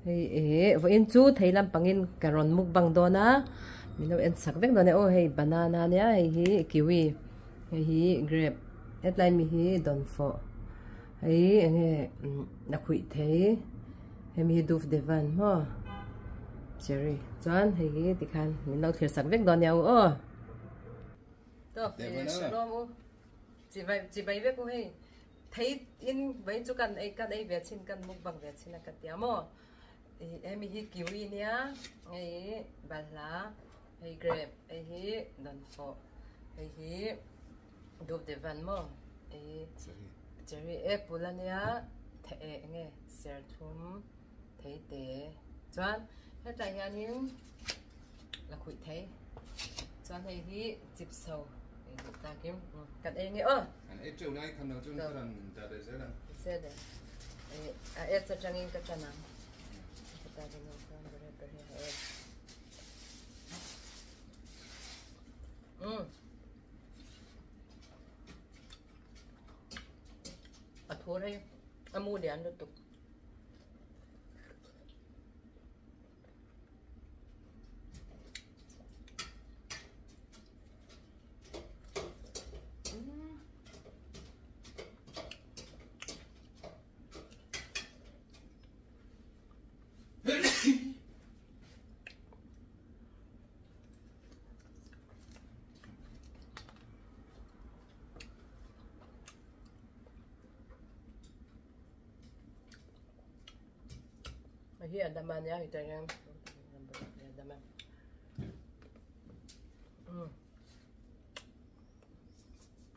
hei vo in chu thei lam pangin karon muk bang dona mino en sak vek dona o hei banana nia hei hi kiwi hei hi grape hetlai mi hi don fo hei enge na khui thei hemi duf devan ho cherry chuan hei hi tikhan mino thir sak vek don yau o to shalom u chi bai vek u hei thấy in với chú cần ấy về xin cần mục bằng về xin là cần tiamo em hi kiwi nia ấy bà lá ấy grape ấy hi đòn phở ấy hi đục để van mo ấy cherry apple nia thế nghe ser thum thấy té choan hết tại nhà nín là khui thấy choan ấy hi chip sầu ta kiếm cắt em nghe ơ anh ấy chiều nay khăn nào chung cái lần trả để sẽ là sẽ đấy em sẽ trang in cái chân nào ta đi nó con bữa bữa à thua đây mua để ăn được tục Hi Andaman ya kita yang Andaman.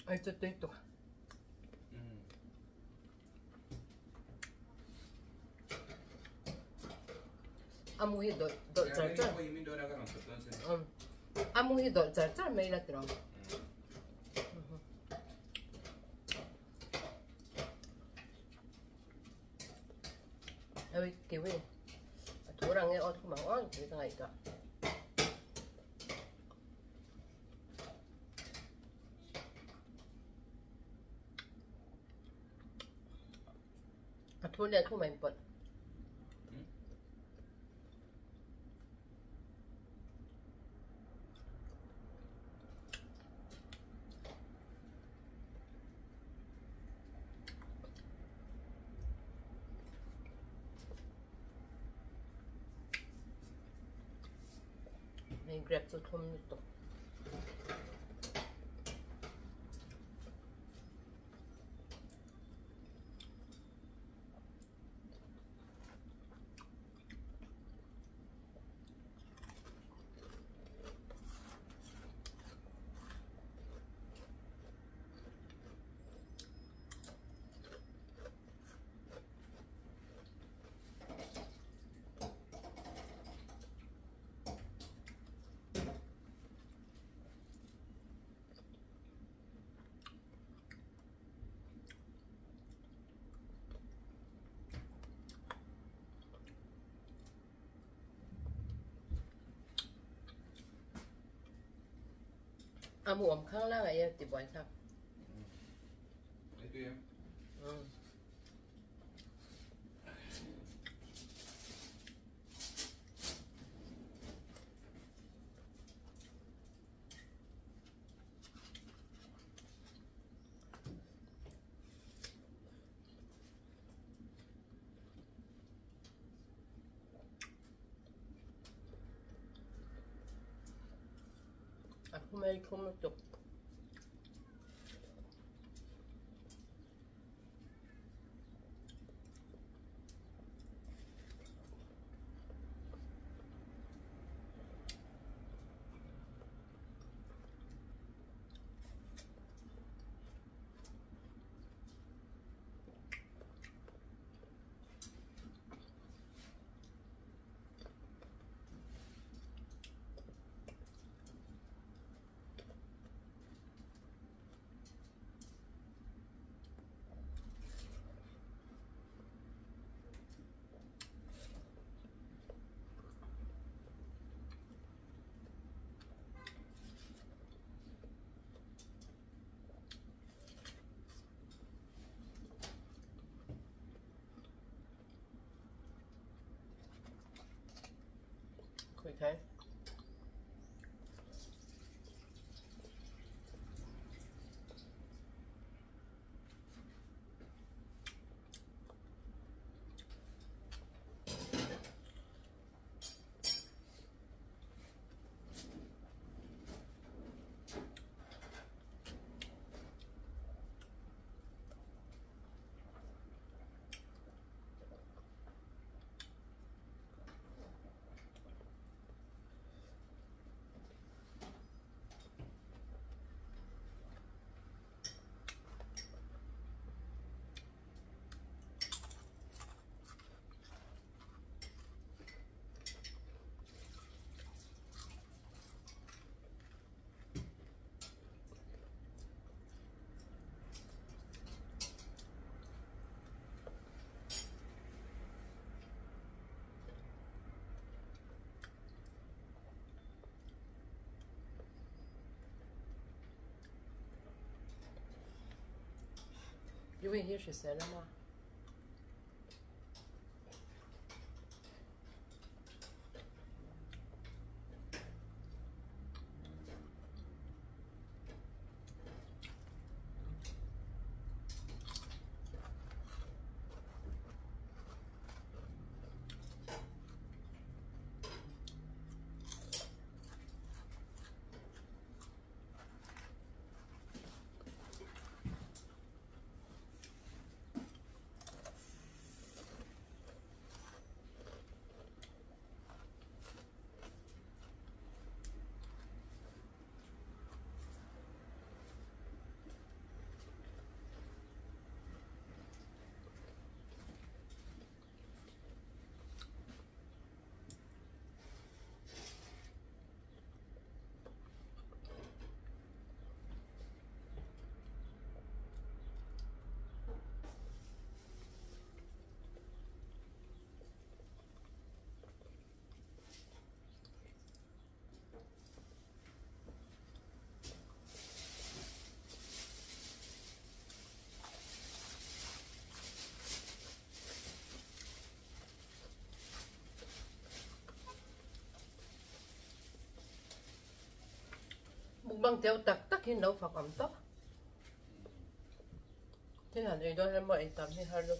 Itu. Amu hi dol jar. Amu hi dol jar mai la tro. Ơi kiwi. Orang yang orang kemauan kita nggak itu. Atuh dia tu main pot. May grape to thum nito. Amu om khang la ngai ti boy thak. Itu ya. Aku mai thum nito. Okay. You will hear she said, Mama. Mukbang tiêu tak hin nấu phật ẩm tóc. Thế là người đôi em mọi tầm thì hơi lúc.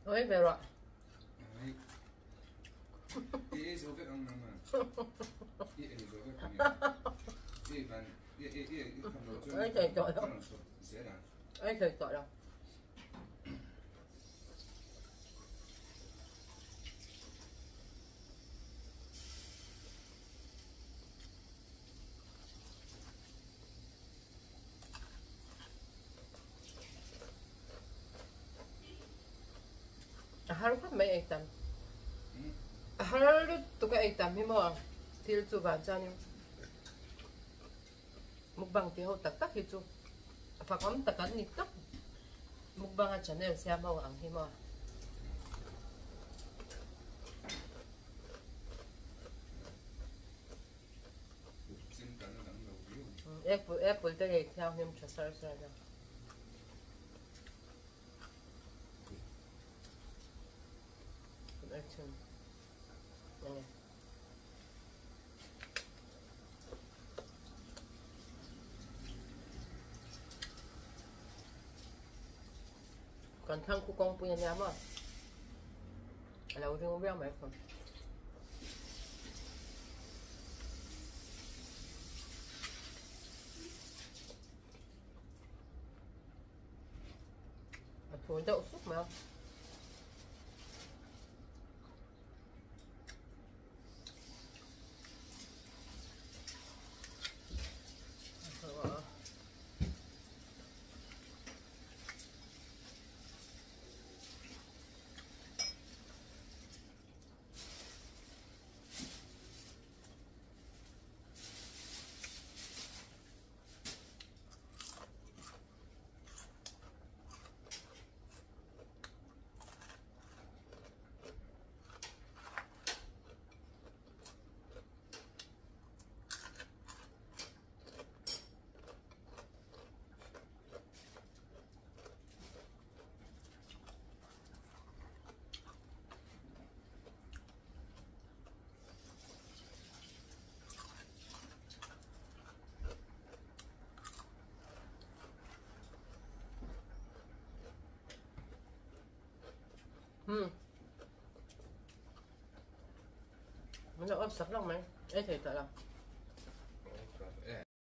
Oi, Vero. Ai. Isso, o que é um mama? Isso, o que é um mama? Ai, trời trời đâu. Ai, trời trời đâu. har khat mai ai tam har tu ka ai tam hi mo til chu van cha ni mukbang ti ho tak tak hi chu fakam takan ni tak mukbang a channel sia mo ang hi mo Xin cả nó đắng đầu view. apple te ge theo him cha sar sar na action này còn thằng cu con punya nhà mà là udah ngobrol sama iPhone Thôi đậu xúc mà nó ấp sập lắm mày ấy thì tại là